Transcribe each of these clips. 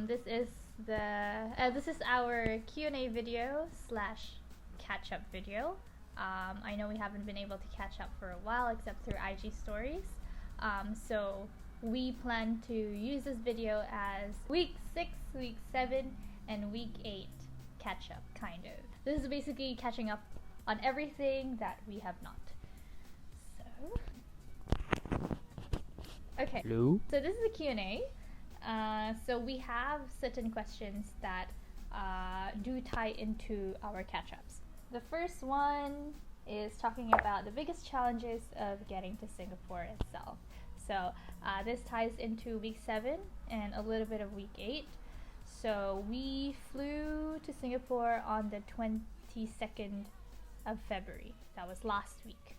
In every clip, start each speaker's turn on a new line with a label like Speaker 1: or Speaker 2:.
Speaker 1: This is our Q&A video slash catch up video. I know we haven't been able to catch up for a while except through IG stories. So we plan to use this video as week 6, week 7, and week 8 catch up, kind of. This is basically catching up on everything that we have not. Okay.
Speaker 2: Hello?
Speaker 1: So this is a Q&A. So we have certain questions that do tie into our catch-ups. The first one is talking about the biggest challenges of getting to Singapore itself. So this ties into week 7 and a little bit of week 8. So we flew to Singapore on the 22nd of February. That was last week.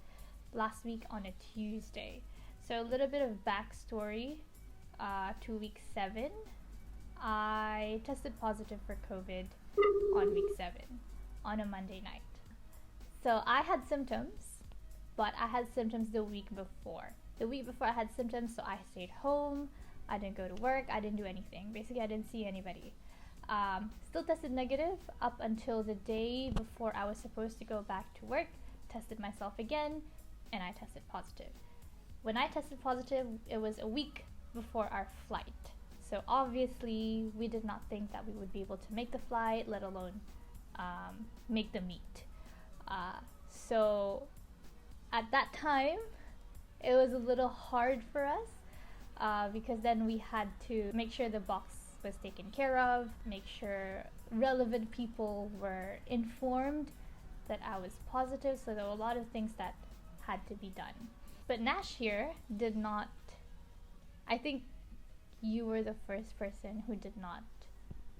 Speaker 1: Last week on a Tuesday. So a little bit of backstory to week 7. I tested positive for COVID on week 7 on a Monday night. So I had symptoms, but I had symptoms the week before. The week before I had symptoms, so I stayed home. I didn't go to work. I didn't do anything. Basically, I didn't see anybody. Still tested negative up until the day before I was supposed to go back to work. Tested myself again, and I tested positive. When I tested positive, it was a week before our flight. So obviously, we did not think that we would be able to make the flight, let alone make the meet. So at that time, it was a little hard for us because then we had to make sure the box was taken care of, make sure relevant people were informed that I was positive. So there were a lot of things that had to be done. But Nash here did not. I think you were the first person who did not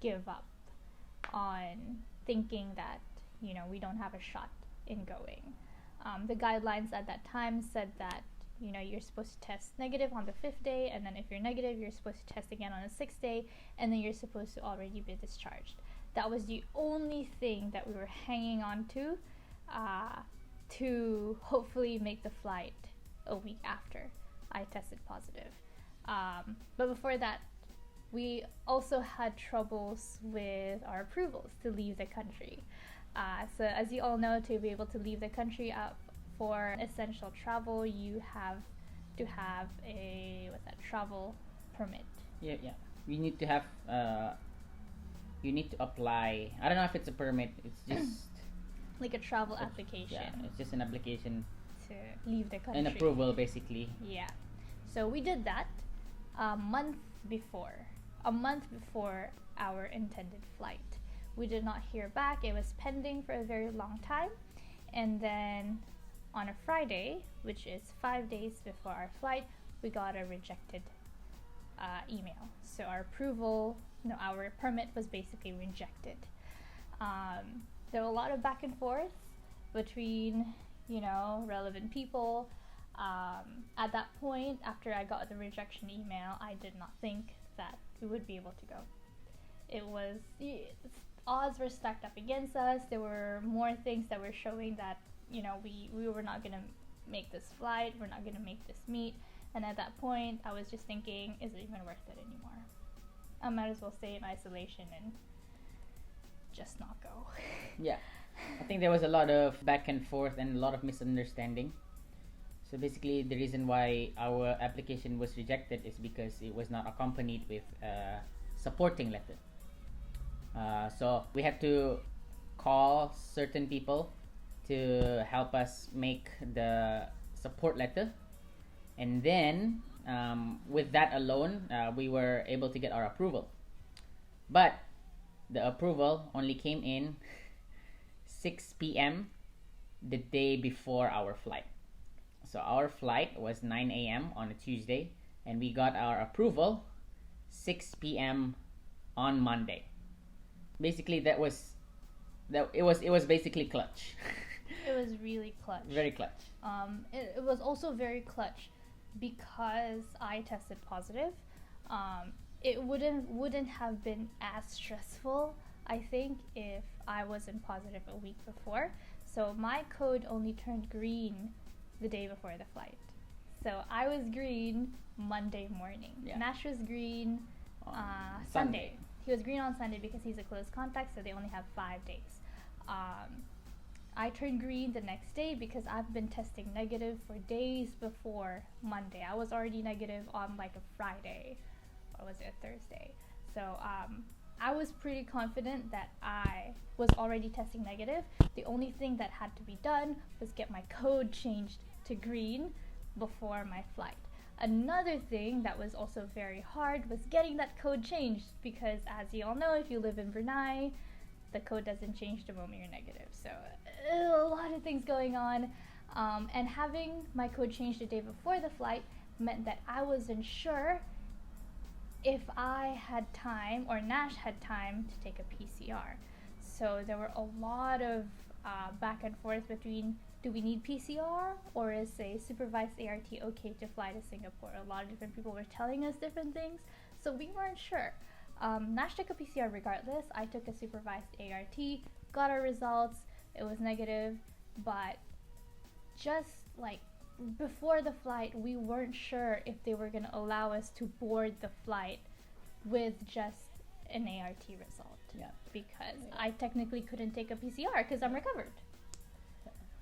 Speaker 1: give up on thinking that, we don't have a shot in going. The guidelines at that time said that, you're supposed to test negative on the 5th day, and then if you're negative, you're supposed to test again on the 6th day, and then you're supposed to already be discharged. That was the only thing that we were hanging on to hopefully make the flight a week after I tested positive. But before that, we also had troubles with our approvals to leave the country. So as you all know, to be able to leave the country for essential travel, you have to have a travel permit.
Speaker 2: Yeah. You need to have. You need to apply. I don't know if it's a permit. It's just
Speaker 1: like a travel application.
Speaker 2: Yeah, it's just an application
Speaker 1: to leave the country.
Speaker 2: An approval, basically.
Speaker 1: Yeah. So we did that a month before our intended flight. We did not hear back. It was pending for a very long time. And then on a Friday, which is 5 days before our flight, we got a rejected email. So our permit was basically rejected. There were a lot of back and forth between, relevant people. At that point, after I got the rejection email, I did not think that we would be able to go. Odds were stacked up against us. There were more things that were showing that, we were not going to make this flight, we're not going to make this meet. And at that point, I was just thinking, is it even worth it anymore? I might as well stay in isolation and just not go.
Speaker 2: Yeah. I think there was a lot of back and forth and a lot of misunderstanding. So basically, the reason why our application was rejected is because it was not accompanied with a supporting letter. So we had to call certain people to help us make the support letter. And then, with that alone, we were able to get our approval. But the approval only came in 6 p.m. the day before our flight. So our flight was 9 a.m. on a Tuesday, and we got our approval 6 p.m. on Monday. Basically, it was basically clutch.
Speaker 1: It was really clutch.
Speaker 2: Very clutch.
Speaker 1: It was also very clutch because I tested positive. It wouldn't have been as stressful, I think, if I wasn't positive a week before. So my code only turned green the day before the flight. So I was green Monday morning.
Speaker 2: Yeah.
Speaker 1: Nash was green Sunday. He was green on Sunday because he's a close contact, so they only have 5 days. I turned green the next day because I've been testing negative for days before Monday. I was already negative on like a Friday, or was it a Thursday? So I was pretty confident that I was already testing negative. The only thing that had to be done was get my code changed to green before my flight. Another thing that was also very hard was getting that code changed because, as you all know, if you live in Brunei, the code doesn't change the moment you're negative. So a lot of things going on. And having my code changed the day before the flight meant that I wasn't sure if I had time or Nash had time to take a PCR. So there were a lot of back and forth between, do we need PCR or is a supervised ART okay to fly to Singapore? A lot of different people were telling us different things, so we weren't sure. Nash took a PCR regardless. I took a supervised ART, got our results. It was negative, but just like before the flight, we weren't sure if they were going to allow us to board the flight with just an ART result.
Speaker 2: Yeah.
Speaker 1: Because I technically couldn't take a PCR because I'm recovered.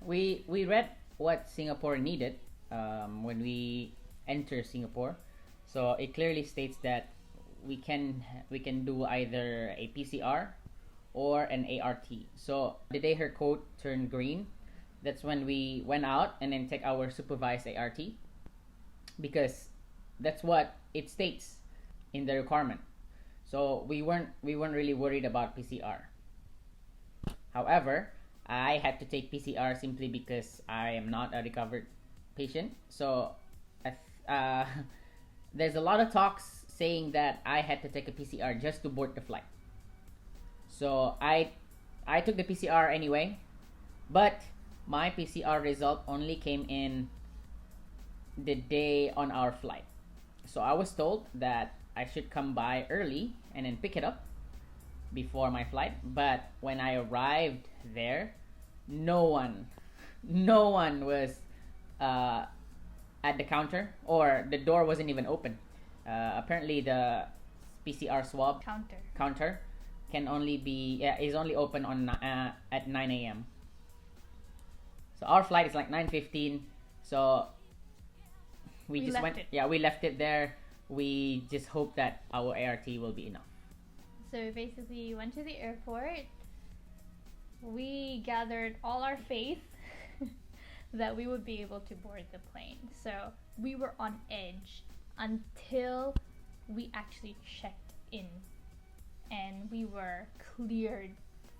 Speaker 2: We read what Singapore needed when we enter Singapore, so it clearly states that we can do either a PCR or an ART. So the day her code turned green, that's when we went out and then take our supervised ART, because that's what it states in the requirement. So we weren't really worried about PCR. However, I had to take PCR simply because I am not a recovered patient. So there's a lot of talks saying that I had to take a PCR just to board the flight. So I took the PCR anyway, but my PCR result only came in the day on our flight. So I was told that I should come by early and then pick it up before my flight. But when I arrived there, no one was at the counter, or the door wasn't even open. Apparently the PCR swab counter can only be is only open on at 9 a.m. So our flight is like 9:15. So we just went. Yeah, we left it there. We just hope that our ART will be enough.
Speaker 1: So basically, went to the airport. We gathered all our faith that we would be able to board the plane. So we were on edge until we actually checked in and we were cleared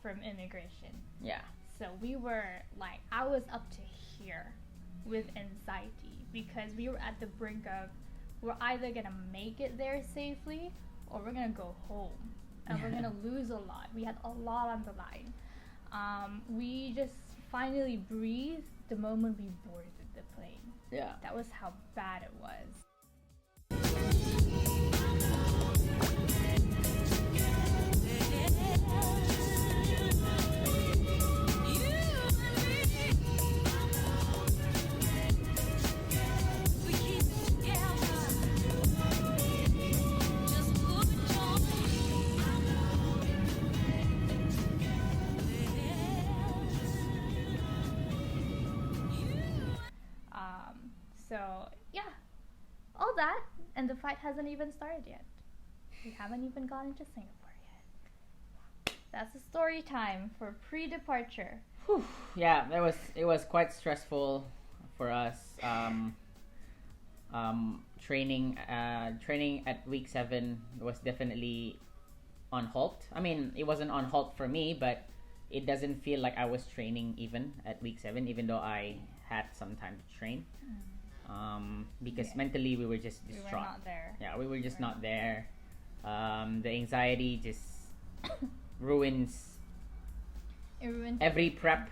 Speaker 1: from immigration.
Speaker 2: Yeah.
Speaker 1: So we were like, I was up to here with anxiety because we were at the brink of, we're either gonna make it there safely or we're gonna go home and we're gonna lose a lot. We had a lot on the line. We just finally breathed the moment we boarded the plane.
Speaker 2: Yeah.
Speaker 1: That was how bad it was. So yeah, all that, and the fight hasn't even started yet. We haven't even gotten to Singapore yet. That's the story time for pre-departure.
Speaker 2: Whew. Yeah, it was quite stressful for us. Training at week 7 was definitely on halt. I mean, it wasn't on halt for me, but it doesn't feel like I was training even at week 7, even though I had some time to train. Because mentally we were just distraught.
Speaker 1: We were not there.
Speaker 2: Yeah, we were just not there. The anxiety just ruins every prep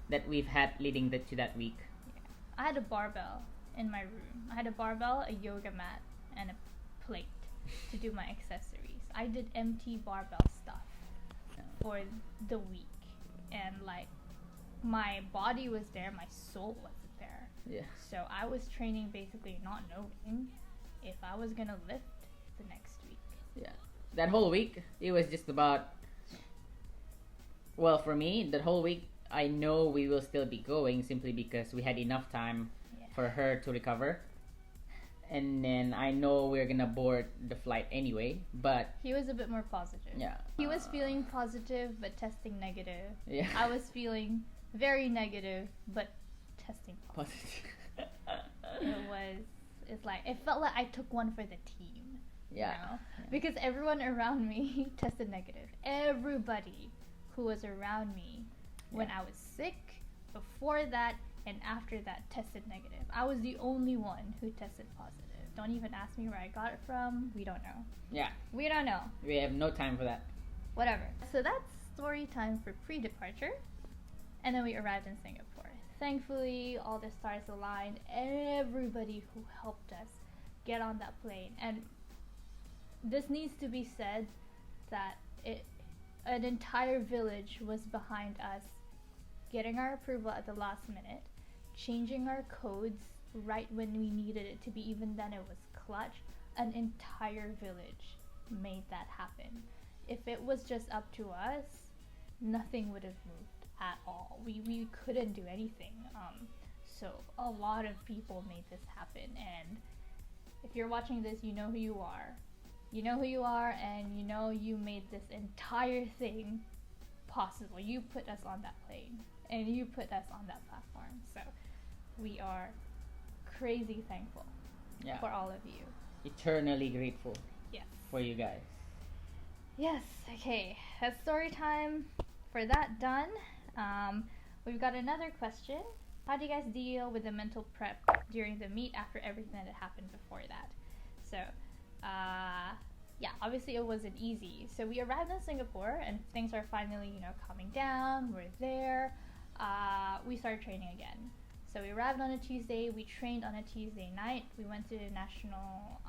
Speaker 2: that we've had leading to that week.
Speaker 1: Yeah. I had a barbell in my room. I had a barbell, a yoga mat, and a plate to do my accessories. I did empty barbell stuff for the week, and like my body was there, my soul wasn't there.
Speaker 2: Yeah.
Speaker 1: So I was training basically not knowing if I was gonna lift the next week.
Speaker 2: Yeah. that whole week, it was just about. Well, for me, that whole week, I know we will still be going simply because we had enough time for her to recover. And then I know we're gonna board the flight anyway, but
Speaker 1: he was a bit more positive.
Speaker 2: Yeah.
Speaker 1: He was feeling positive but testing negative.
Speaker 2: Yeah.
Speaker 1: I was feeling very negative but testing positive. It felt like I took one for the team.
Speaker 2: Yeah.
Speaker 1: You know? Because everyone around me tested negative. Everybody who was around me when I was sick, before that, and after that tested negative. I was the only one who tested positive. Don't even ask me where I got it from. We don't know.
Speaker 2: Yeah.
Speaker 1: We don't know.
Speaker 2: We have no time for that.
Speaker 1: Whatever. So that's story time for pre-departure. And then we arrived in Singapore. Thankfully, all the stars aligned. Everybody who helped us get on that plane. And this needs to be said that an entire village was behind us getting our approval at the last minute, changing our codes right when we needed it to be. Even then it was clutch. An entire village made that happen. If it was just up to us, nothing would have moved at all. We couldn't do anything. So a lot of people made this happen, and if you're watching this, you know who you are. You know who you are, and you know you made this entire thing possible. You put us on that plane, and you put us on that platform. So we are crazy thankful for all of you.
Speaker 2: Eternally grateful.
Speaker 1: Yes.
Speaker 2: For you guys.
Speaker 1: Yes. Okay. That's story time. For that done, we've got another question. How do you guys deal with the mental prep during the meet after everything that happened before that? So, obviously it wasn't easy. So we arrived in Singapore and things are finally, calming down. We're there. We started training again. So we arrived on a Tuesday. We trained on a Tuesday night. We went to the National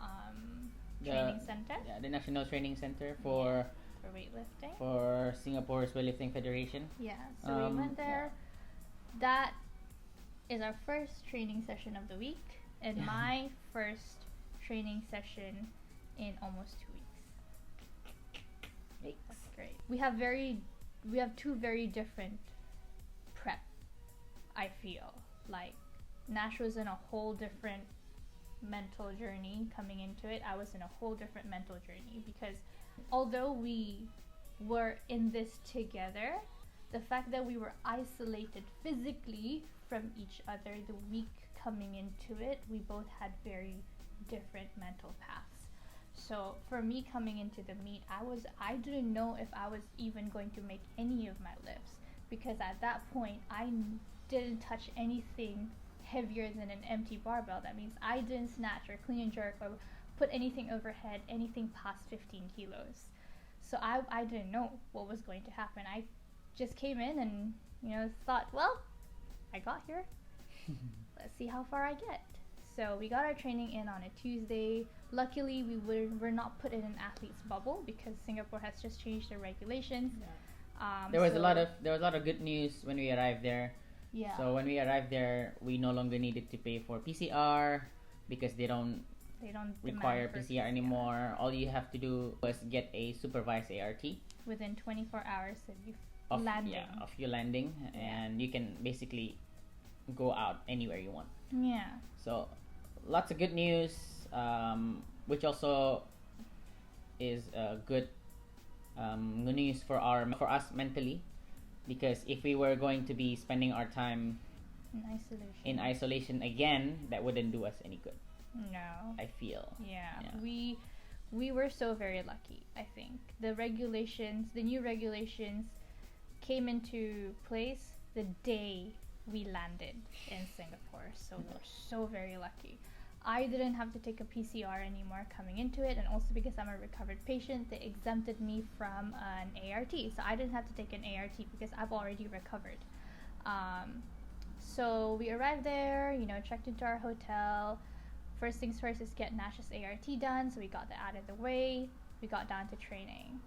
Speaker 1: Training Center.
Speaker 2: Yeah, the National Training Center for
Speaker 1: weightlifting.
Speaker 2: For Singapore's Weightlifting Federation.
Speaker 1: Yeah, so we went there. Yeah. That is our first training session of the week, and my first training session in almost 2 weeks.
Speaker 2: Yikes.
Speaker 1: That's great. We have two very different prep, I feel. Like, Nash was in a whole different mental journey coming into it. I was in a whole different mental journey because although we were in this together, the fact that we were isolated physically from each other the week coming into it, we both had very different mental paths. So for me coming into the meet, I didn't know if I was even going to make any of my lifts, because at that point I didn't touch anything heavier than an empty barbell. That means I didn't snatch or clean and jerk or put anything overhead, anything past 15 kilos. So I didn't know what was going to happen. I just came in and, thought, well, I got here. Let's see how far I get. So we got our training in on a Tuesday. Luckily, we were not put in an athlete's bubble because Singapore has just changed their regulations. Yeah.
Speaker 2: There was a lot of good news when we arrived there.
Speaker 1: Yeah.
Speaker 2: So when we arrived there, we no longer needed to pay for PCR because they don't require PCR anymore. All you have to do was get a supervised ART
Speaker 1: within 24 hours of landing.
Speaker 2: Yeah, of your landing, and you can basically go out anywhere you want.
Speaker 1: Yeah.
Speaker 2: So lots of good news, which also is good news for us mentally, because if we were going to be spending our time in isolation again, that wouldn't do us any good.
Speaker 1: No.
Speaker 2: I feel.
Speaker 1: Yeah. We were so very lucky, I think. The new regulations came into place the day we landed in Singapore. So we're so very lucky. I didn't have to take a PCR anymore coming into it, and also because I'm a recovered patient, they exempted me from an ART. So I didn't have to take an ART because I've already recovered. So we arrived there, checked into our hotel. First things first is get Nash's ART done, so we got that out of the way. We got down to training.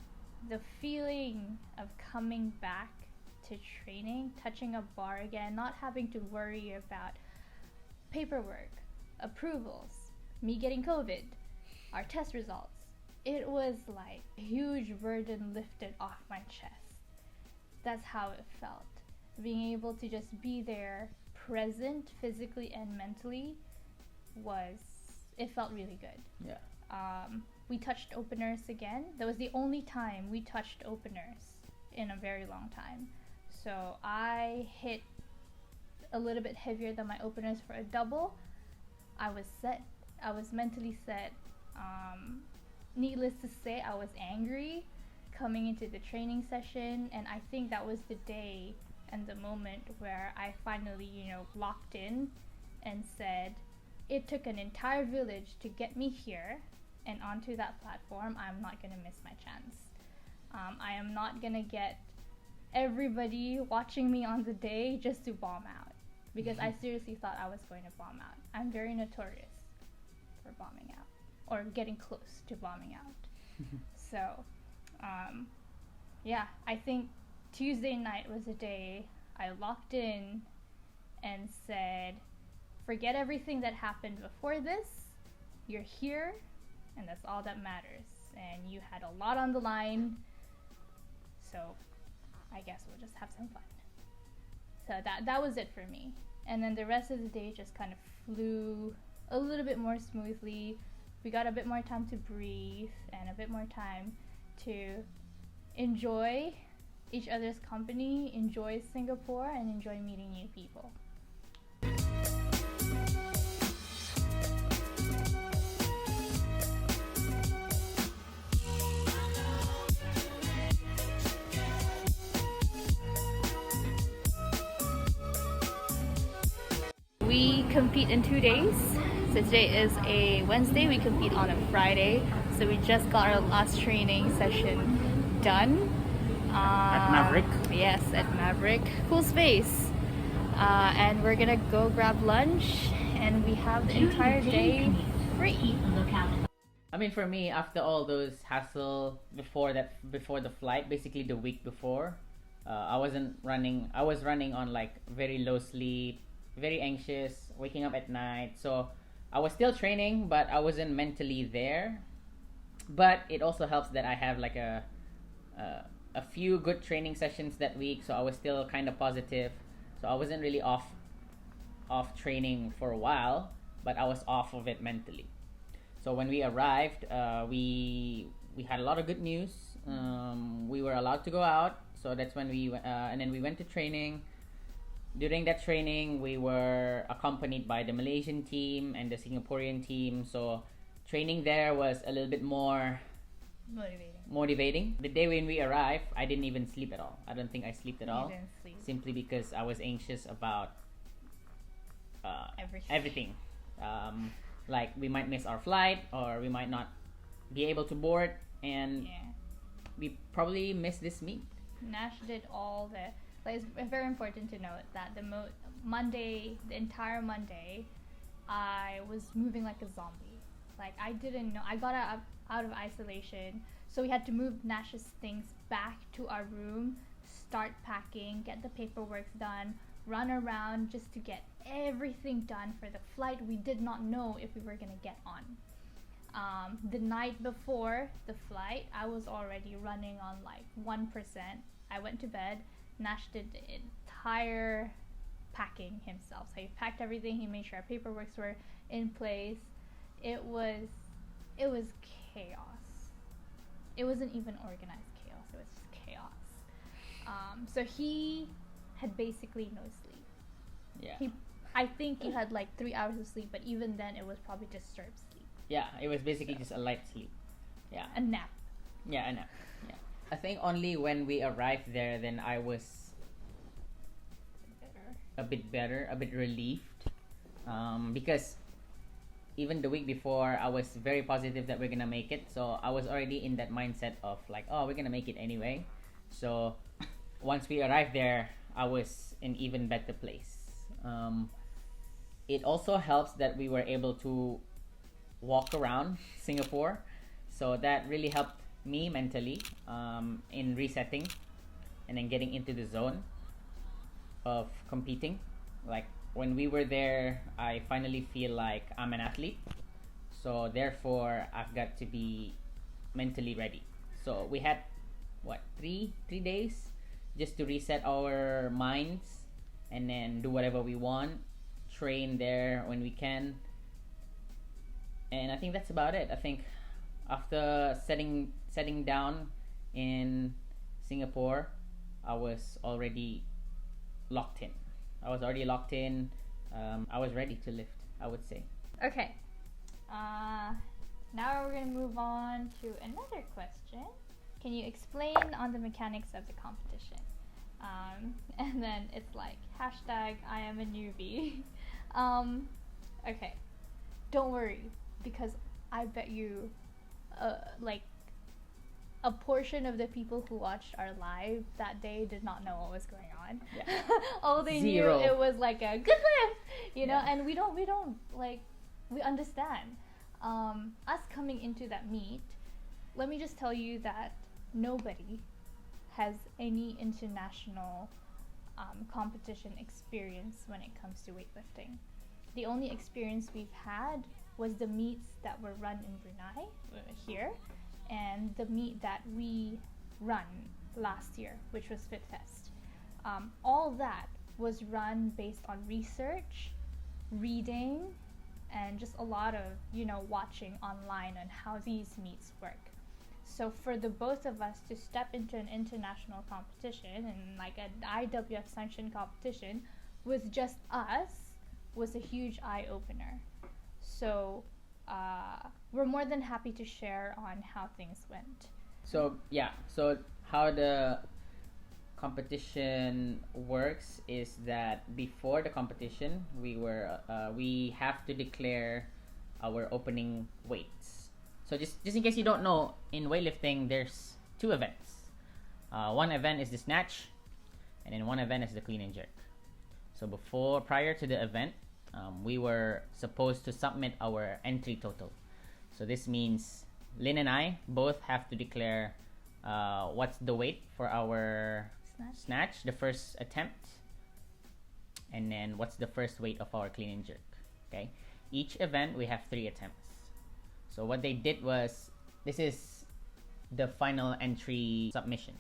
Speaker 1: The feeling of coming back to training, touching a bar again, not having to worry about paperwork, approvals, me getting COVID, our test results, it was like a huge burden lifted off my chest. That's how it felt. Being able to just be there, present physically and mentally, it felt really good.
Speaker 2: Yeah.
Speaker 1: We touched openers again. That was the only time we touched openers in a very long time. So I hit a little bit heavier than my openers for a double. I was set. I was mentally set. Needless to say, I was angry coming into the training session, and I think that was the day and the moment where I finally, locked in and said, it took an entire village to get me here and onto that platform. I'm not going to miss my chance. I am not going to get everybody watching me on the day just to bomb out, because I seriously thought I was going to bomb out. I'm very notorious for bombing out, or getting close to bombing out. So, I think Tuesday night was a day I locked in and said, forget everything that happened before this. You're here, and that's all that matters. And you had a lot on the line, so I guess we'll just have some fun. So that was it for me. And then the rest of the day just kind of flew a little bit more smoothly. We got a bit more time to breathe and a bit more time to enjoy each other's company, enjoy Singapore, and enjoy meeting new people. We compete in 2 days. So today is a Wednesday, we compete on a Friday. So we just got our last training session done.
Speaker 2: At Maverick?
Speaker 1: Yes, at Maverick. Cool space. And we're gonna go grab lunch, and we have the entire day free.
Speaker 2: I mean, for me, after all those hassle before the flight, basically the week before, I was running on like very low sleep, very anxious, waking up at night. So I was still training, but I wasn't mentally there. But it also helps that I have like a few good training sessions that week, so I was still kind of positive. So I wasn't really off training for a while, but I was off of it mentally. So when we arrived, we had a lot of good news. We were allowed to go out, so that's when and then we went to training. During that training, we were accompanied by the Malaysian team and the Singaporean team. So training there was a little bit more motivating. The day when we arrived, I didn't even sleep at all. I don't think I slept at all.
Speaker 1: You didn't sleep.
Speaker 2: Simply because I was anxious about everything. Like we might miss our flight, or we might not be able to board, and we probably miss this meet.
Speaker 1: Nash did all the... Like, it's very important to note that the entire Monday, I was moving like a zombie. Like, I didn't know. I got out of isolation, so we had to move Nash's things back to our room, start packing, get the paperwork done, run around just to get everything done for the flight we did not know if we were going to get on. The night before the flight, I was already running on like 1%. I went to bed. Nash did the entire packing himself. So he packed everything. He made sure our paperwork were in place. It was chaos. It wasn't even organized chaos. It was just chaos. So he had basically no sleep.
Speaker 2: Yeah.
Speaker 1: I think he had like 3 hours of sleep, but even then it was probably disturbed sleep.
Speaker 2: Yeah, it was basically just a light sleep. Yeah.
Speaker 1: A nap.
Speaker 2: Yeah, a nap. Yeah. I think only when we arrived there, then I was a bit better, a bit relieved, because even the week before, I was very positive that we're gonna make it. So I was already in that mindset of like, oh, we're gonna make it anyway. So once we arrived there, I was in even better place. It also helps that we were able to walk around Singapore, so that really helped me mentally in resetting and then getting into the zone of competing. Like when we were there, I finally feel like I'm an athlete, so therefore I've got to be mentally ready. So we had what, three days just to reset our minds and then do whatever we want, train there when we can. And I think that's about it. I think after setting down in Singapore, I was already locked in. I was ready to lift, I would say.
Speaker 1: Okay. Now we're gonna move on to another question. Can you explain on the mechanics of the competition? And then it's like hashtag I am a newbie. Okay. Don't worry, because I bet you, like, a portion of the people who watched our live that day did not know what was going on.
Speaker 2: Yeah.
Speaker 1: All they
Speaker 2: Zero.
Speaker 1: knew, it was like a good lift, you know.
Speaker 2: Yeah.
Speaker 1: And we don't like, we understand. Us coming into that meet, let me just tell you that nobody has any international competition experience when it comes to weightlifting. The only experience we've had was the meets that were run in Brunei here, and the meet that we run last year, which was FitFest. All that was run based on research, reading, and just a lot of, watching online on how these meets work. So for the both of us to step into an international competition and like an IWF sanctioned competition with just us was a huge eye-opener. So we're more than happy to share on how things went.
Speaker 2: So how the competition works is that before the competition, we have to declare our opening weights. So just in case you don't know, in weightlifting there's two events. One event is the snatch, and then one event is the clean and jerk. So prior to the event, we were supposed to submit our entry total. So this means Lynn and I both have to declare what's the weight for our snatch, the first attempt, and then what's the first weight of our clean and jerk. Okay, each event we have 3 attempts. So what they did was, this is the final entry submission.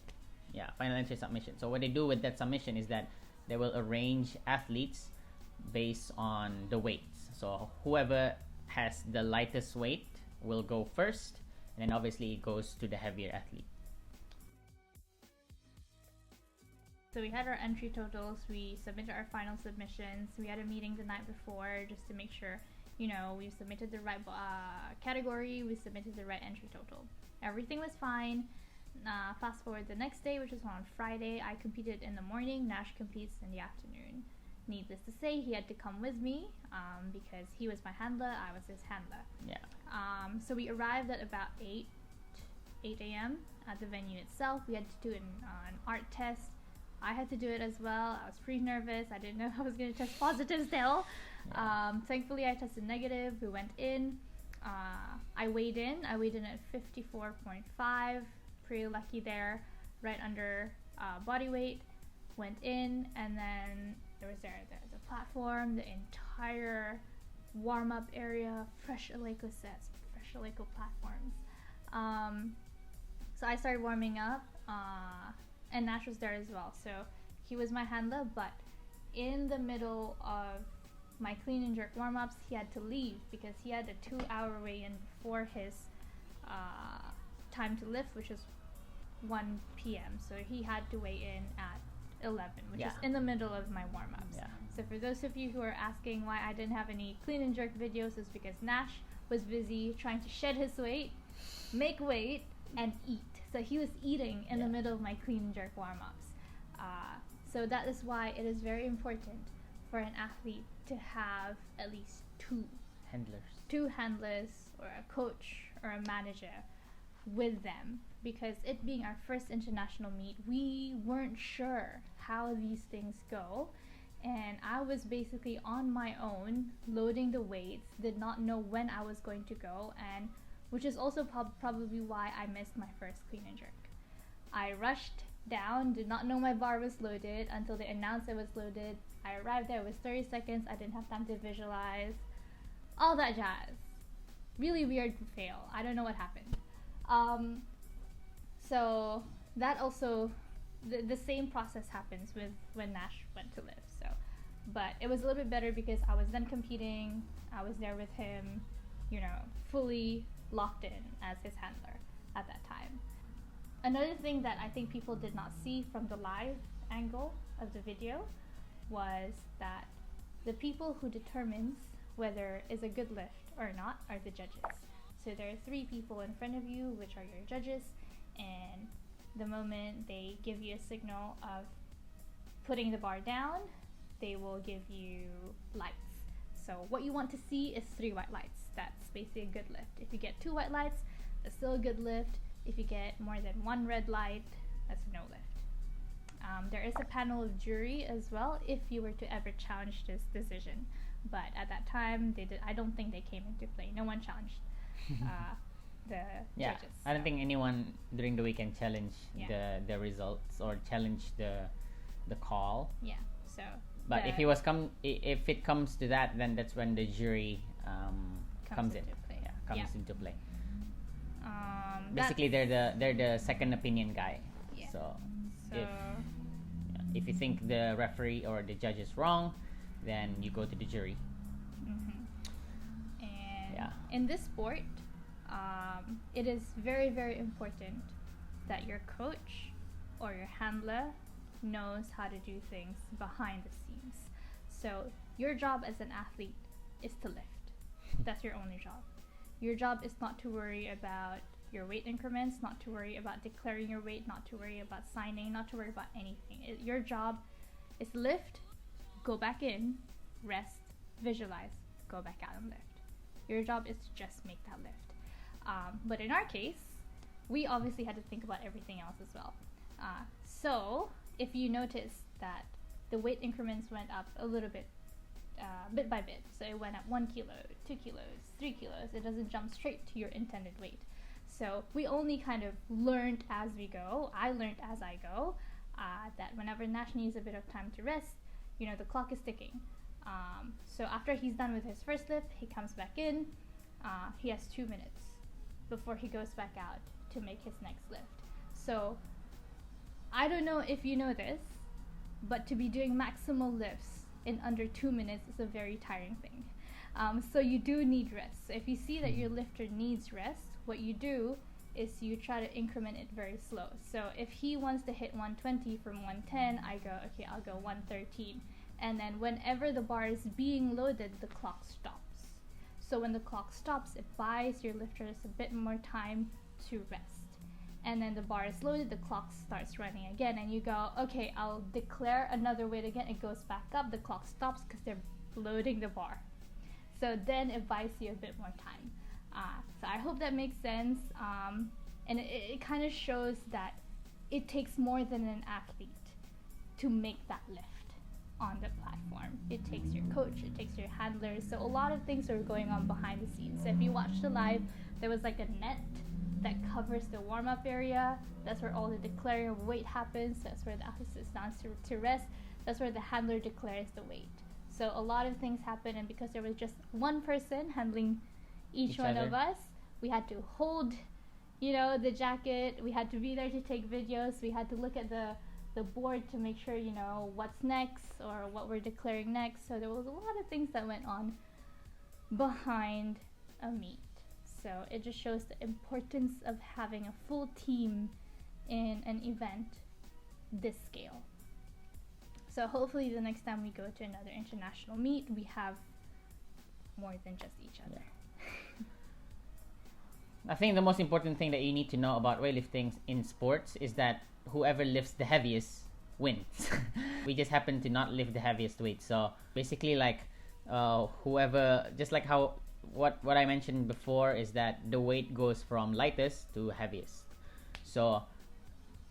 Speaker 2: Final entry submission. So what they do with that submission is that they will arrange athletes based on the weights. So whoever has the lightest weight will go first, and then obviously it goes to the heavier athlete.
Speaker 1: So we had our entry totals, we submitted our final submissions, we had a meeting the night before just to make sure, we submitted the right category, we submitted the right entry total. Everything was fine. Fast forward the next day, which was on Friday, I competed in the morning, Nash competes in the afternoon. Needless to say, he had to come with me because he was my handler, I was his handler.
Speaker 2: Yeah.
Speaker 1: So we arrived at about 8 a.m. at the venue itself. We had to do an art test. I had to do it as well. I was pretty nervous. I didn't know if I was going to test positive still.
Speaker 2: Yeah.
Speaker 1: Thankfully, I tested negative. We went in. I weighed in. I weighed in at 54.5. Pretty lucky there. Right under body weight. Went in, and then there was the platform, the entire warm-up area, fresh Eleiko sets, fresh Eleiko platforms. So I started warming up, and Nash was there as well. So he was my handler, but in the middle of my clean and jerk warm-ups, he had to leave because he had a 2-hour weigh-in before his time to lift, which was 1 p.m. So he had to weigh in at 11, which is in the middle of my warm-ups.
Speaker 2: Yeah.
Speaker 1: So for those of you who are asking why I didn't have any clean and jerk videos, is because Nash was busy trying to shed his weight, make weight, and eat. So he was eating in the middle of my clean and jerk warm-ups. So that is why it is very important for an athlete to have at least 2 handlers or a coach or a manager with them, because it being our first international meet, we weren't sure how these things go, and I was basically on my own loading the weights, did not know when I was going to go, and which is also probably why I missed my first clean and jerk. I rushed down, did not know my bar was loaded until they announced it was loaded. I arrived there, it was 30 seconds, I didn't have time to visualize, all that jazz. Really weird fail, I don't know what happened. Um, so that also, the same process happens with when Nash went to live. So, but it was a little bit better because I was then competing. I was there with him, fully locked in as his handler at that time. Another thing that I think people did not see from the live angle of the video was that the people who determines whether it's a good lift or not are the judges. So there are 3 people in front of you, which are your judges, and the moment they give you a signal of putting the bar down, they will give you lights. So what you want to see is 3 white lights. That's basically a good lift. If you get 2 white lights, that's still a good lift. If you get more than 1 red light, that's a no lift. There is a panel of jury as well if you were to ever challenge this decision. But at that time, I don't think they came into play. No one challenged the judges.
Speaker 2: I don't think anyone during the weekend challenged the results or challenged the call.
Speaker 1: Yeah. So.
Speaker 2: But if it comes to that, then that's when the jury comes into play. Into play. Basically, they're the second opinion guy.
Speaker 1: Yeah.
Speaker 2: So if you think the referee or the judge is wrong, then you go to the jury.
Speaker 1: Mm-hmm. And in this sport, it is very, very important that your coach or your handler knows how to do things behind the scenes. So your job as an athlete is to lift. That's your only job. Your job is not to worry about your weight increments, not to worry about declaring your weight, not to worry about signing, not to worry about anything. Your job is lift, go back in, rest, visualize, go back out and lift. Your job is to just make that lift. But in our case, we obviously had to think about everything else as well. So if you notice that the weight increments went up a little bit, bit by bit, so it went up 1 kilo, 2 kilos, 3 kilos, it doesn't jump straight to your intended weight. So we only kind of learned as we go. I learned as I go that whenever Nash needs a bit of time to rest, the clock is ticking. So after he's done with his first lift, he comes back in. He has 2 minutes before he goes back out to make his next lift. So I don't know if you know this, but to be doing maximal lifts in under 2 minutes is a very tiring thing. So you do need rest. So if you see that your lifter needs rest, what you do is you try to increment it very slow. So if he wants to hit 120 from 110, I go, okay, I'll go 113. And then whenever the bar is being loaded, the clock stops. So when the clock stops, it buys your lifters a bit more time to rest. And then the bar is loaded, the clock starts running again, and you go, okay, I'll declare another weight again. It goes back up, the clock stops because they're loading the bar. So then it buys you a bit more time. So I hope that makes sense. And it kind of shows that it takes more than an athlete to make that lift on the platform. It takes your coach, it takes your handlers. So a lot of things are going on behind the scenes. So if you watch the live, there was like a net that covers the warm-up area. That's where all the declaring of weight happens. That's where the athlete sits down to rest. That's where the handler declares the weight. So a lot of things happen, and because there was just one person handling each one of us, we had to hold, the jacket. We had to be there to take videos. We had to look at the board to make sure, what's next or what we're declaring next. So there was a lot of things that went on behind a meet. So it just shows the importance of having a full team in an event this scale. So hopefully the next time we go to another international meet, we have more than just each other.
Speaker 2: I think the most important thing that you need to know about weightlifting in sports is that whoever lifts the heaviest wins. We just happen to not lift the heaviest weight. So basically, whoever, just like how what I mentioned before, is that the weight goes from lightest to heaviest. So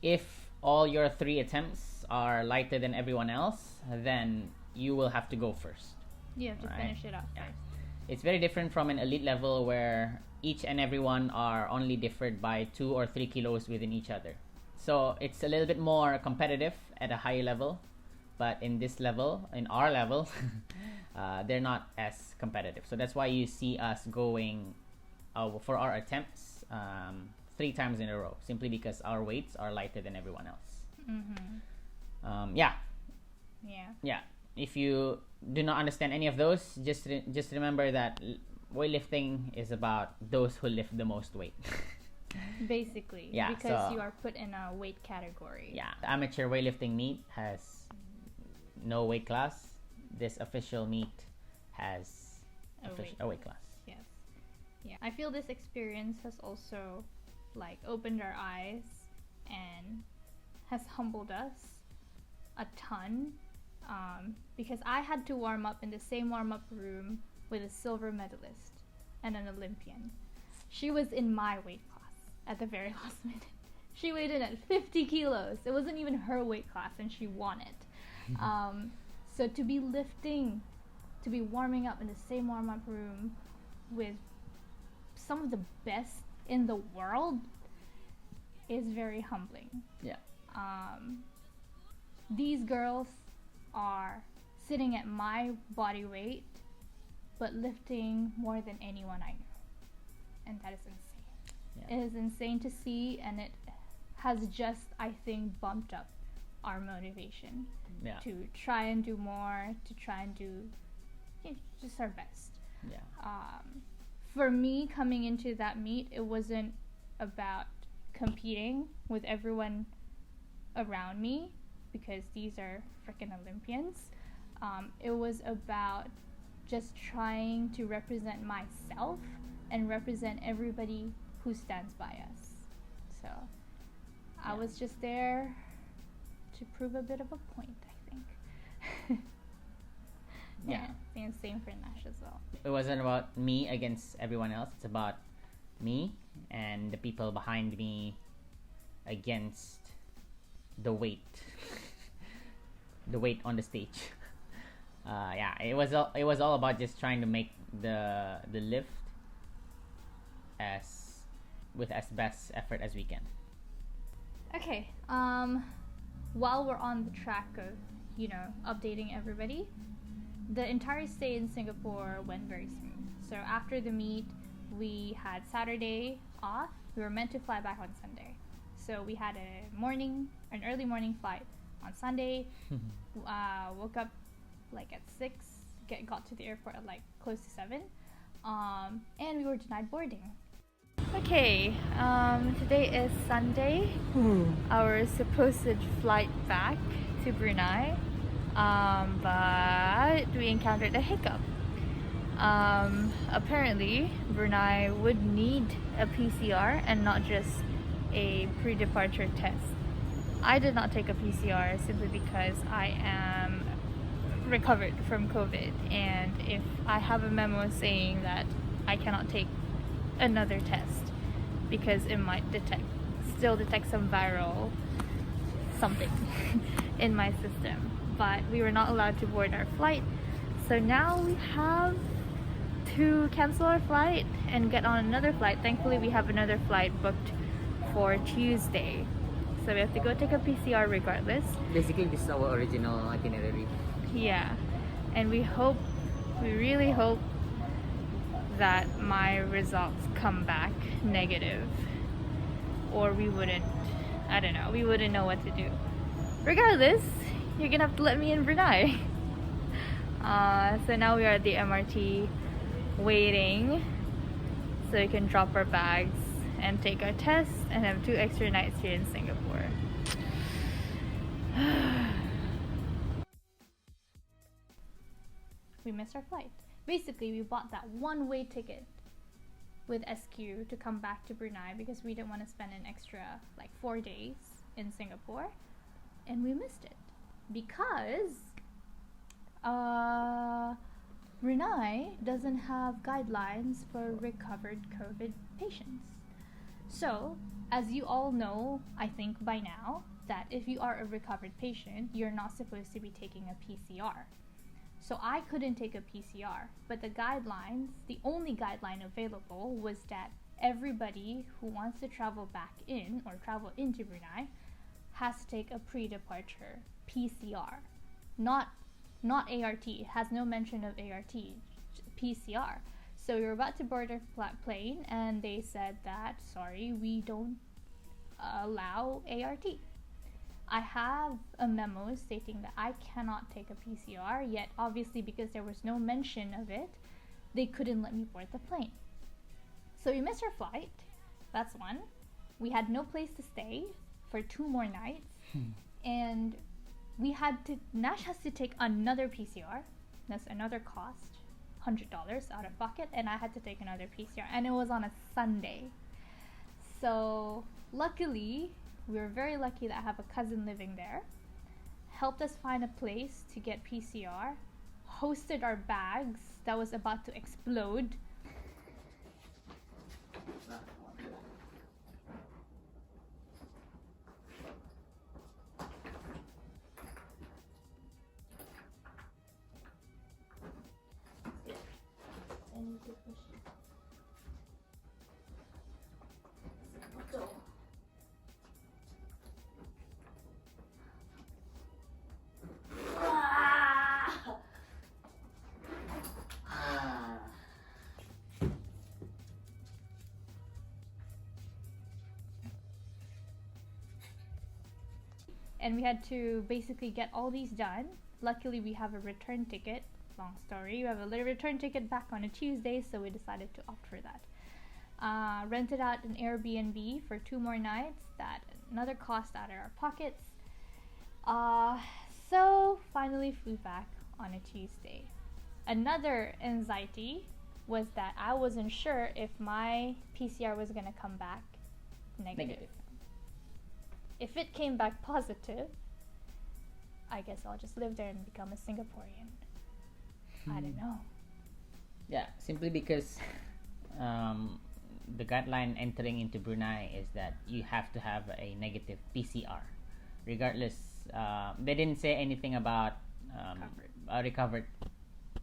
Speaker 2: if all your 3 attempts are lighter than everyone else, then you will have to go first.
Speaker 1: You have to finish it off first.
Speaker 2: It's very different from an elite level where each and everyone are only differed by 2 or 3 kilos within each other. So it's a little bit more competitive at a higher level, but in our level, they're not as competitive. So that's why you see us going for our attempts 3 times in a row, simply because our weights are lighter than everyone else.
Speaker 1: Yeah.
Speaker 2: Yeah. If you do not understand any of those, just remember that weightlifting is about those who lift the most weight.
Speaker 1: Basically,
Speaker 2: Yeah,
Speaker 1: because
Speaker 2: so-
Speaker 1: you are put in a weight category.
Speaker 2: Yeah, the amateur weightlifting meet has no weight class. This official meet has a weight class.
Speaker 1: Yes. Yeah. I feel this experience has also like opened our eyes and has humbled us a ton, because I had to warm up in the same warm-up room with a silver medalist and an Olympian. She was in my weight class at the very last minute. She weighed in at 50 kilos. It wasn't even her weight class, and she won it. So to be lifting, to be warming up in the same warm-up room with some of the best in the world is very humbling.
Speaker 2: Yeah.
Speaker 1: These girls are sitting at my body weight, but lifting more than anyone I know. And that is insane.
Speaker 2: Yeah.
Speaker 1: It is insane to see, and it has just, I think, bumped up our motivation
Speaker 2: Yeah.
Speaker 1: to try and do more, to try and do just our best.
Speaker 2: Yeah.
Speaker 1: For me, coming into that meet, it wasn't about competing with everyone around me, because these are freaking Olympians. It was about just trying to represent myself and represent everybody who stands by us. So I was just there to prove a bit of a point, I think.
Speaker 2: Yeah.
Speaker 1: I think it's same for Nash as well.
Speaker 2: It wasn't about me against everyone else. It's about me and the people behind me against the weight. The weight on the stage. Yeah, it was all about just trying to make the lift with as best effort as we can.
Speaker 1: Okay, while we're on the track of, updating everybody, the entire stay in Singapore went very smooth. So after the meet, we had Saturday off. We were meant to fly back on Sunday. So we had an early morning flight on Sunday. Woke up like at 6, got to the airport at like close to 7, and we were denied boarding. Okay, today is Sunday, our supposed flight back to Brunei, but we encountered a hiccup. Apparently, Brunei would need a PCR and not just a pre-departure test. I did not take a PCR simply because I am recovered from COVID, and if I have a memo saying that I cannot take another test because it might still detect some viral something in my system. But we were not allowed to board our flight, so now we have to cancel our flight and get on another flight. Thankfully, we have another flight booked for Tuesday, so we have to go take a PCR regardless.
Speaker 2: Basically, this is our original itinerary.
Speaker 1: Yeah, and we really hope that my results come back negative, or we wouldn't know what to do. Regardless, you're gonna have to let me in Brunei. So now we are at the MRT waiting so we can drop our bags and take our tests and have 2 extra nights here in Singapore. We missed our flight. Basically, we bought that one-way ticket with SQ to come back to Brunei because we didn't want to spend an extra 4 days in Singapore, and we missed it because Brunei doesn't have guidelines for recovered COVID patients. So, as you all know, I think by now, that if you are a recovered patient, you're not supposed to be taking a PCR. So I couldn't take a PCR, but the only guideline available was that everybody who wants to travel back in or travel into Brunei has to take a pre-departure PCR, not ART. It has no mention of ART, PCR. So we were about to board our plane, and they said that, sorry, we don't allow ART. I have a memo stating that I cannot take a PCR, yet obviously because there was no mention of it, they couldn't let me board the plane. So we missed our flight. That's one. We had no place to stay for 2 more nights. And Nash has to take another PCR. That's another cost, $100 out of pocket, and I had to take another PCR, and it was on a Sunday. So luckily, we were very lucky that I have a cousin living there, helped us find a place to get PCR, hosted our bags that was about to explode. And we had to basically get all these done. Luckily, we have a return ticket. Long story. We have a return ticket back on a Tuesday, so we decided to opt for that. Rented out an Airbnb for 2 more nights. That another cost out of our pockets. So finally flew back on a Tuesday. Another anxiety was that I wasn't sure if my PCR was gonna come back negative. If it came back positive, I guess I'll just live there and become a Singaporean. I don't know.
Speaker 2: Yeah, simply because the guideline entering into Brunei is that you have to have a negative PCR. Regardless, they didn't say anything about a recovered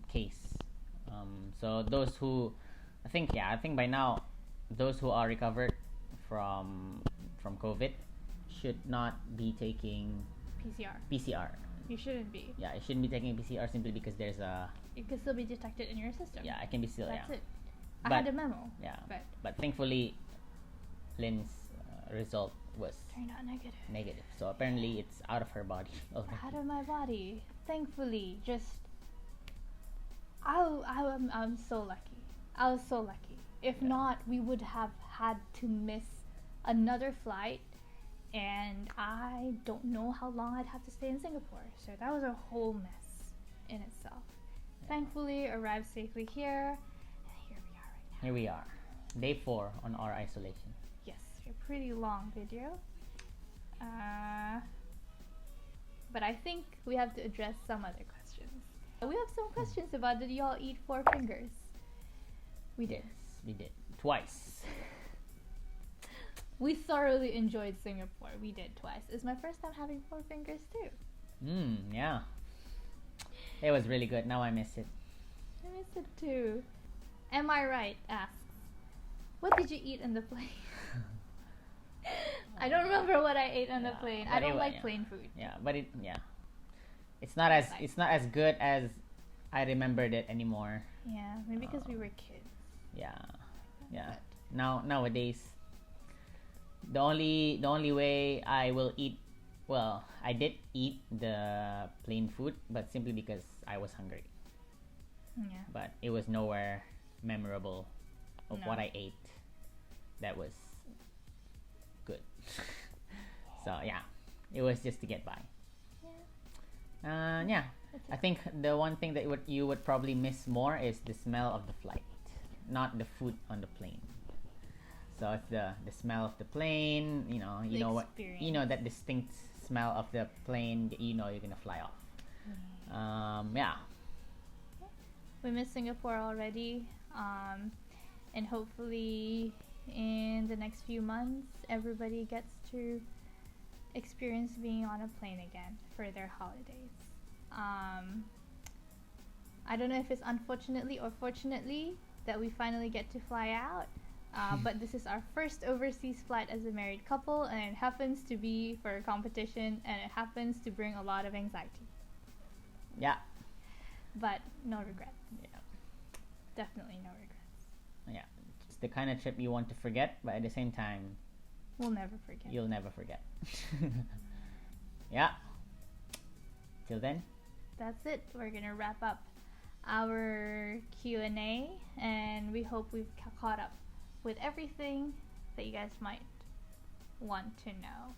Speaker 2: case. So those who, I think by now, those who are recovered from COVID should not be taking PCR.
Speaker 1: You shouldn't be.
Speaker 2: Yeah, you shouldn't be taking PCR simply because there's a...
Speaker 1: It could still be detected in your system.
Speaker 2: Yeah, it can be still,
Speaker 1: That's it.
Speaker 2: But,
Speaker 1: I had a memo.
Speaker 2: Yeah,
Speaker 1: but
Speaker 2: thankfully, Lynn's result was...
Speaker 1: turned out negative.
Speaker 2: So apparently, it's out of her body already.
Speaker 1: Out of my body. Thankfully, just... I'm so lucky. I was so lucky. If not, we would have had to miss another flight, and I don't know how long I'd have to stay in Singapore. So that was a whole mess in itself. Yeah. Thankfully, arrived safely here, and here we are right now.
Speaker 2: Here we are, day 4 on our isolation.
Speaker 1: Yes, a pretty long video. But I think we have to address some other questions. We have some questions about, did y'all eat 4 fingers? We did.
Speaker 2: Yes, we did. Twice.
Speaker 1: We thoroughly enjoyed Singapore. We did twice. It's my first time having 4 fingers too.
Speaker 2: Yeah. It was really good. Now I miss it.
Speaker 1: I miss it too. Am I right? Asks, what did you eat on the plane? I don't remember what I ate on the plane. I don't like plane food.
Speaker 2: Yeah, but it's not as good as I remembered it anymore.
Speaker 1: Yeah, maybe because we were kids.
Speaker 2: Yeah. Nowadays, the only way I will eat, well, I did eat the plain food, but simply because I was hungry.
Speaker 1: Yeah.
Speaker 2: But it was nowhere memorable of what I ate that was good. So yeah, it was just to get by. Yeah. I think the one thing that you would probably miss more is the smell of the flight, not the food on the plane. So it's the smell of the plane, you know what, that distinct smell of the plane, you're gonna fly off. Yeah.
Speaker 1: We miss Singapore already, and hopefully in the next few months everybody gets to experience being on a plane again for their holidays. I don't know if it's unfortunately or fortunately that we finally get to fly out. But this is our first overseas flight as a married couple, and it happens to be for a competition, and it happens to bring a lot of anxiety.
Speaker 2: Yeah.
Speaker 1: But no regrets.
Speaker 2: Yeah.
Speaker 1: Definitely no regrets.
Speaker 2: It's the kind of trip you want to forget, but at the same time,
Speaker 1: We'll never forget.
Speaker 2: you'll never forget. Yeah. Till then,
Speaker 1: That's it. We're gonna wrap up our Q&A, and we hope we've caught up with everything that you guys might want to know.